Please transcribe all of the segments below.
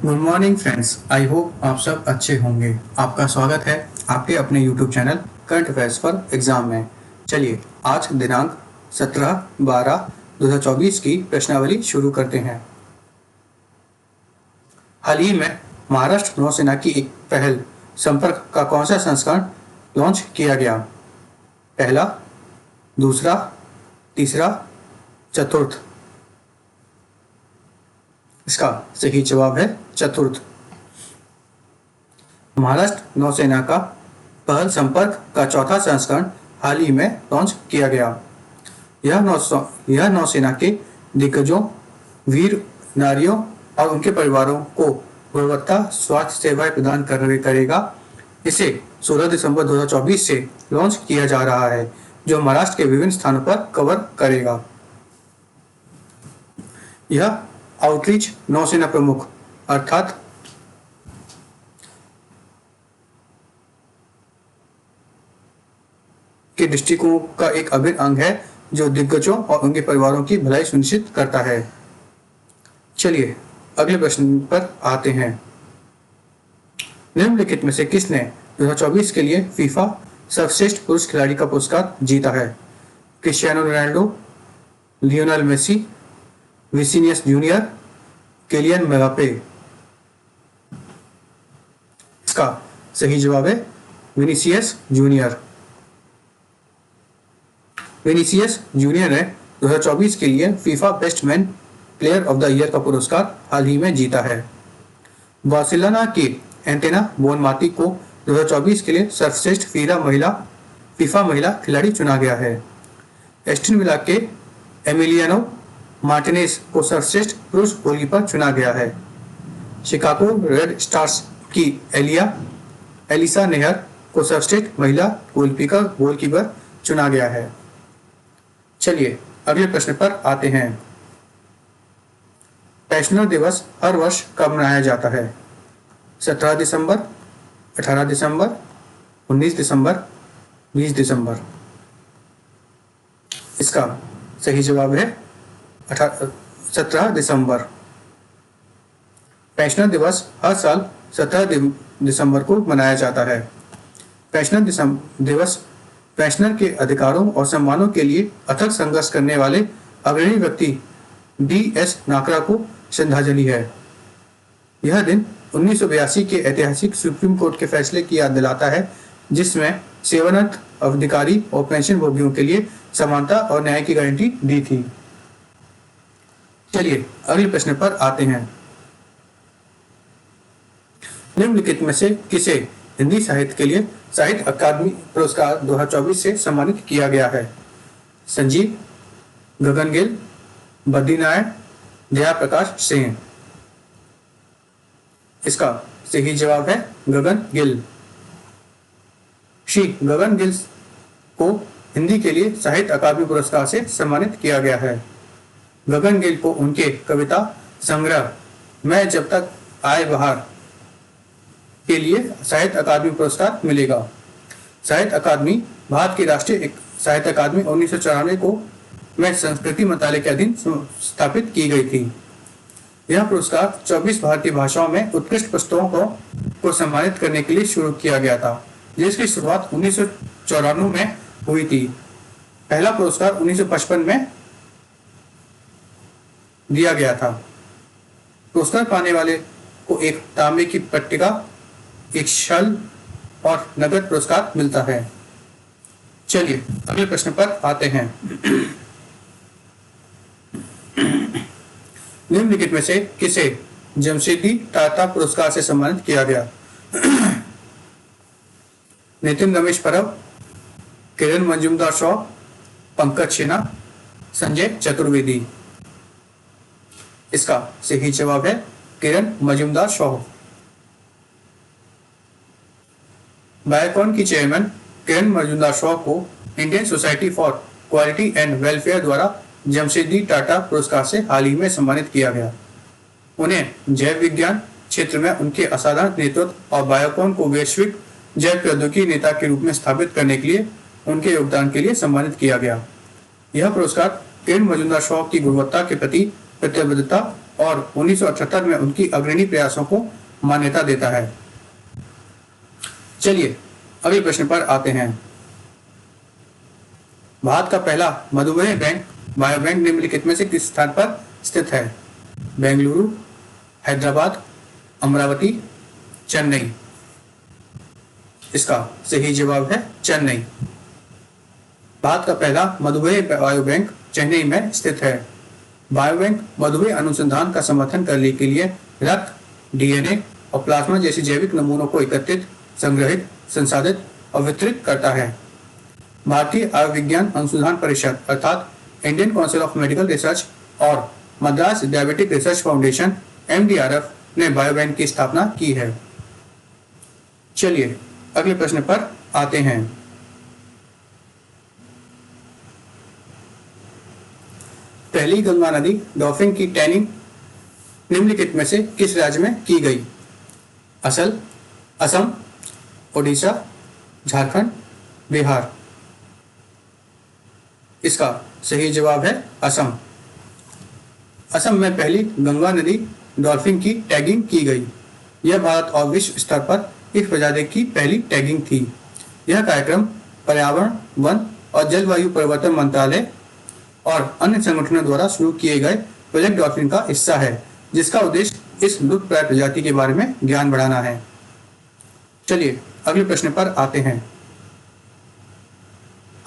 Good morning friends, I hope आप सब अच्छे होंगे। आपका स्वागत है आपके अपने यूट्यूब चैनल करंट अफेयर्स पर एग्जाम में। चलिए आज दिनांक 17/12/2024 की प्रश्नावली शुरू करते हैं। हाल ही में महाराष्ट्र नौसेना की एक पहल संपर्क का कौन सा संस्करण लॉन्च किया गया? पहला, दूसरा, तीसरा, चतुर्थ। इसका सही जवाब है चतुर्थ। महाराष्ट्र नौसेना का पहल संपर्क का चौथा संस्करण हाल ही में लॉन्च किया गया। यह नौसेना के दिग्गजों, वीर नारियों और उनके परिवारों को गुणवत्ता स्वास्थ्य सेवाएं प्रदान करेगा। इसे 16 दिसंबर 2024 से लॉन्च किया जा रहा है, जो महाराष्ट्र के विभिन्न स्थानों पर कवर करेगा। यह आउटरीच नौसेना प्रमुख अर्थात के दृष्टिकोण का एक अभिन्न अंग है, जो दिग्गजों और उनके परिवारों की भलाई सुनिश्चित करता है। चलिए अगले प्रश्न पर आते हैं। निम्नलिखित में से किसने 2024 के लिए फीफा सर्वश्रेष्ठ पुरुष खिलाड़ी का पुरस्कार जीता है? Cristiano Ronaldo, Lionel Messi, Vinicius Junior, Kylian Mbappe. इसका सही जवाब है विनीसियस जूनियर। विनीसियस जूनियर ने 2024 के लिए FIFA best man player of the year का पुरस्कार हाल ही में जीता है। बार्सिलोना की एंटेना बोनमाती को 2024 के लिए सर्वश्रेष्ठ फीफा महिला खिलाड़ी चुना गया है। एस्टन विला के एमिलियानो मार्टिनेज को सर्वश्रेष्ठ पुरुष गोलकीपर चुना गया है। शिकागो रेड स्टार्स की एलिसा नेहर को सर्वश्रेष्ठ महिला गोलकीपर चुना गया है। चलिए अगले प्रश्न पर आते हैं। पेंशनर दिवस हर वर्ष कब मनाया जाता है? 17 दिसंबर, 18 दिसंबर, 19 दिसंबर, 20 दिसंबर। इसका सही जवाब है 17 दिसंबर। पेंशनर दिवस हर साल 17 दिसंबर को मनाया जाता है। पेंशनर दिवस पेंशनर के अधिकारों और सम्मानों के लिए अथक संघर्ष करने वाले अग्रणी व्यक्ति DS नाकरा को श्रद्धांजलि है। यह दिन 1982 के ऐतिहासिक सुप्रीम कोर्ट के फैसले की याद दिलाता है, जिसमें सेवानिवृत्त अधिकारी और पेंशन भोगियों के लिए समानता और न्याय की गारंटी दी थी। चलिए अगले प्रश्न पर आते हैं। निम्नलिखित में से किसे हिंदी साहित्य के लिए साहित्य अकादमी पुरस्कार 2024 से सम्मानित किया गया है? संजीव, गगन गिल, बद्रीनारायण, जया प्रकाश सिंह। इसका सही जवाब है गगन गिल। श्री गगन गिल को हिंदी के लिए साहित्य अकादमी पुरस्कार से सम्मानित किया गया है। गगन गिल को उनके कविता संग्रह मैं जब तक आए बहार के लिए साहित्य अकादमी पुरस्कार मिलेगा। साहित्य अकादमी भारत की राष्ट्रीय साहित्य अकादमी 1994 को में संस्कृति मंत्रालय के अधीन स्थापित की गई थी। यह पुरस्कार 24 भारतीय भाषाओं में उत्कृष्ट पुस्तकों को सम्मानित करने के लिए शुरू किया गया था, जिसकी शुरुआत 1994 में हुई थी। पहला पुरस्कार 1955 में दिया गया था। पुरस्कार पाने वाले को एक तांबे की पट्टिका, एक शल और नगद पुरस्कार मिलता है। चलिए अगले प्रश्न पर आते हैं। निम्नलिखित में से किसे जमशेदी टाटा पुरस्कार से सम्मानित किया गया? नितिन रमेश परब, किरण मंजुमदार शॉ, पंकज सिन्हा, संजय चतुर्वेदी। इसका सही जवाब है किरण मजूमदार शॉ। बायोकॉन की चेयरमैन किरण मजूमदार शॉ को Indian society for quality and welfare द्वारा जमशेदी टाटा पुरस्कार से हाल ही में सम्मानित किया गया। उन्हें जैव विज्ञान क्षेत्र में उनके असाधारण नेतृत्व और बायोकॉन को वैश्विक जैव प्रौद्योगिकी नेता के रूप में स्थापित करने के लिए उनके योगदान के लिए सम्मानित किया गया। यह पुरस्कार किरण मजूमदार शॉ की गुणवत्ता के प्रति प्रतिबद्धता और 1978 में उनकी अग्रणी प्रयासों को मान्यता देता है। चलिए अगले प्रश्न पर आते हैं। भारत का पहला मधुमेह बैंक बायो बैंक निम्नलिखित में से किस स्थान पर स्थित है? बेंगलुरु, हैदराबाद, अमरावती, चेन्नई। इसका सही जवाब है चेन्नई। भारत का पहला मधुमेह बायो बैंक चेन्नई में स्थित है। बायो बैंक मधुमेह अनुसंधान का समर्थन करने के लिए रक्त, डीएनए और प्लाज्मा जैसे जैविक नमूनों को एकत्रित, संग्रहित, संसाधित और वितरित करता है। भारतीय आयुर्विज्ञान अनुसंधान परिषद अर्थात Indian council of medical research और Madras diabetic research foundation MDRF ने बायोबैंक की स्थापना की है। चलिए अगले प्रश्न पर आते हैं। पहली गंगा नदी डॉल्फिन की टैनिंग निम्नलिखित में से किस राज्य में की गई? असम, ओडिशा, झारखंड, बिहार। इसका सही जवाब है असम। असम में पहली गंगा नदी डॉल्फिन की टैगिंग की गई। यह भारत और विश्व स्तर पर इस प्रजाति की पहली टैगिंग थी। यह कार्यक्रम पर्यावरण, वन और जलवायु परिवर्तन मंत्रालय और अन्य संगठनों द्वारा शुरू किए गए प्रोजेक्ट डॉल्फिन का हिस्सा है, जिसका उद्देश्य इस लुप्तप्राय प्रजाति के बारे में ज्ञान बढ़ाना है। चलिए अगले प्रश्न पर आते हैं।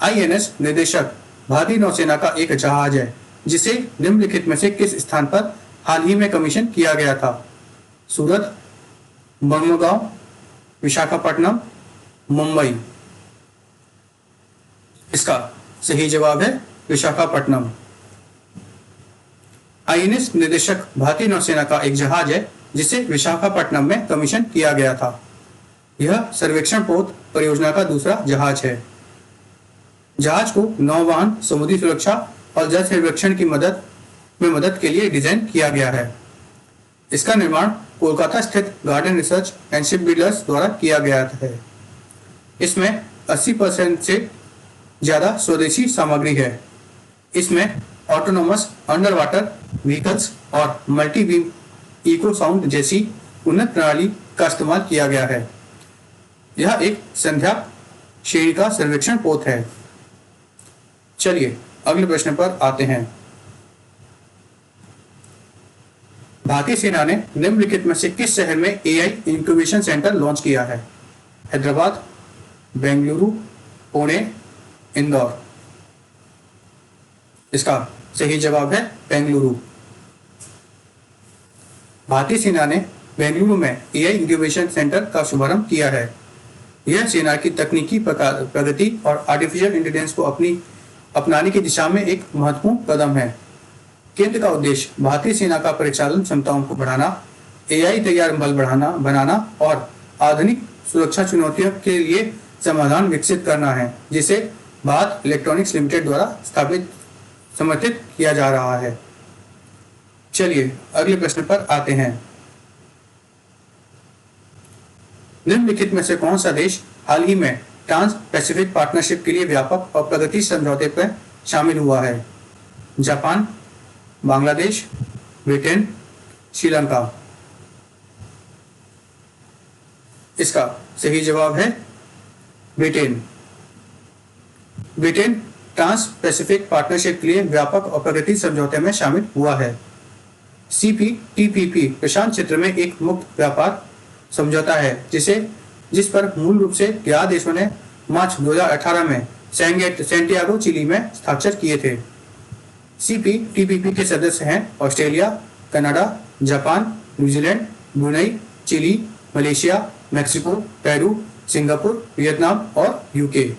INS निर्देशक भारतीय नौसेना का एक जहाज है, जिसे निम्नलिखित में से किस स्थान पर हाल ही में कमीशन किया गया था? सूरत, बंगलगांव, विशाखापट्टनम, मुंबई। इसका सही जवाब है विशाखापट्टनम। INS निर्देशक भारतीय नौसेना का एक जहाज है, जिसे विशाखापट्टनम में कमीशन किया गया था। यह सर्वेक्षण पोत परियोजना का दूसरा जहाज है। जहाज को नौवहन, समुद्री सुरक्षा और जल सर्वेक्षण की मदद के लिए डिजाइन किया गया है। इसका निर्माण कोलकाता स्थित garden research and ship builders द्वारा किया गया है। इसमें 80% से ज्यादा स्वदेशी सामग्री है। इसमें ऑटोनोमस अंडर वाटर व्हीकल्स और मल्टी बीम इको साउंड जैसी उन्नत प्रणाली का इस्तेमाल किया गया है। यह एक संध्या श्रेणी का सर्वेक्षण पोत है। चलिए अगले प्रश्न पर आते हैं। भारतीय सेना ने निम्नलिखित में से किस शहर में AI इंक्यूबेशन सेंटर लॉन्च किया है? हैदराबाद, बेंगलुरु, पुणे, इंदौर। इसका सही जवाब है बेंगलुरु। भारतीय सेना ने बेंगलुरु में AI इंक्यूबेशन सेंटर का शुभारंभ किया है। यह सेना की तकनीकी प्रगति और आर्टिफिशियल इंटेलिजेंस को अपनाने की दिशा में एक महत्वपूर्ण कदम है। केंद्र का उद्देश्य भारतीय सेना का परिचालन क्षमताओं को बढ़ाना, AI तैयार बल बनाना और आधुनिक सुरक्षा चुनौतियों के लिए समाधान विकसित करना है, जिसे भारत इलेक्ट्रॉनिक्स लिमिटेड द्वारा समर्थित किया जा रहा है। चलिए अगले प्रश्न पर आते हैं। निम्नलिखित में से कौन सा देश हाल ही में ट्रांस पैसिफिक पार्टनरशिप के लिए व्यापक और प्रगति समझौते पर शामिल हुआ है? Japan, Bangladesh, Britain, Sri Lanka. इसका सही जवाब है Britain. Britain trans Pacific partnership के लिए व्यापक और प्रगति समझौते में शामिल हुआ है। CPTPP प्रशांत क्षेत्र में एक मुक्त व्यापार समझौता है, जिस पर मूल रूप से 11 देशों ने मार्च 2018 में सैंटियागो, चिली में हस्ताक्षर किए थे। CPTPP के सदस्य हैं Australia, Canada, Japan, New Zealand, Brunei, Chile, Malaysia, Mexico, Peru, Singapore, Vietnam और UK।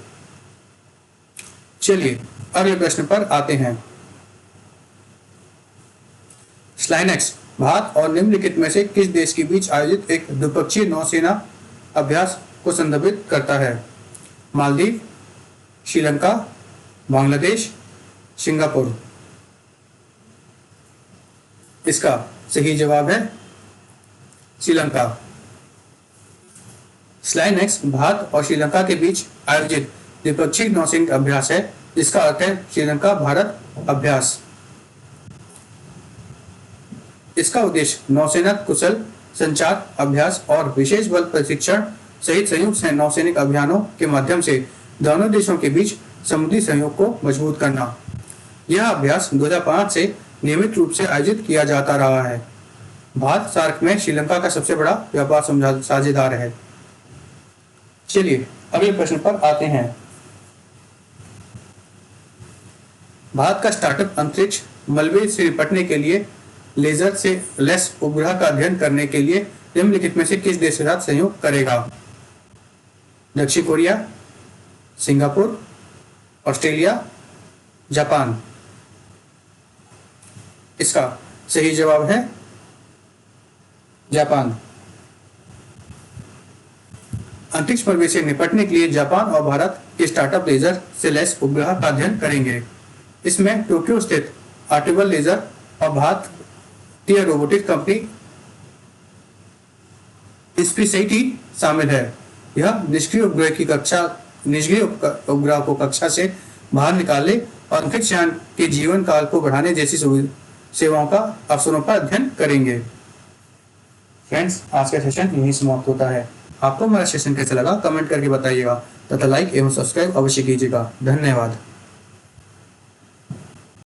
चलिए अगले प्रश्न पर आते हैं। स्लाइनेक्स भारत और निम्नलिखित में से किस देश के बीच आयोजित एक द्विपक्षीय नौसेना अभ्यास को संदर्भित करता है? मालदीव, श्रीलंका, बांग्लादेश, सिंगापुर। इसका सही जवाब है श्रीलंका। स्लाइनेक्स भारत और श्रीलंका के बीच आयोजित द्विपक्षीय नौसैनिक अभ्यास है, जिसका अर्थ है श्रीलंका भारत अभ्यास। इसका उद्देश्य नौसेना कुशल संचार अभ्यास और विशेष बल प्रशिक्षण सहित संयुक्त नौसैनिक अभियानों के माध्यम से दोनों देशों के बीच समुद्री सहयोग को मजबूत करना। यह अभ्यास 2005 से नियमित रूप से आयोजित किया जाता रहा है। भारत सार्क में श्रीलंका का सबसे बड़ा व्यापार साझेदार है। चलिए अगले प्रश्न पर आते हैं। भारत का स्टार्टअप अंतरिक्ष मलबे से निपटने के लिए लेजर से लैस उपग्रह का अध्ययन करने के लिए निम्नलिखित में से किस देश के साथ सहयोग करेगा? दक्षिण कोरिया, सिंगापुर, ऑस्ट्रेलिया, जापान। इसका सही जवाब है जापान। अंतरिक्ष मलबे से निपटने के लिए जापान और भारत के स्टार्टअप लेजर से लैस उपग्रह का अध्ययन करेंगे। इसमें टोक्यो स्थित आर्टिबल लेजर और भारतीय रोबोटिक्स कंपनी स्पेसआईटी शामिल है। यह निष्क्रिय उपग्रह को कक्षा से बाहर निकालने और अंतरिक्ष यान के जीवन काल को बढ़ाने जैसी सेवाओं का अवसरों का अध्ययन करेंगे। फ्रेंड्स, आज का सेशन यहीं समाप्त होता है। आपको हमारा सेशन कैसा लगा कमेंट करके बताइएगा तथा लाइक एवं सब्सक्राइब अवश्य कीजिएगा। धन्यवाद।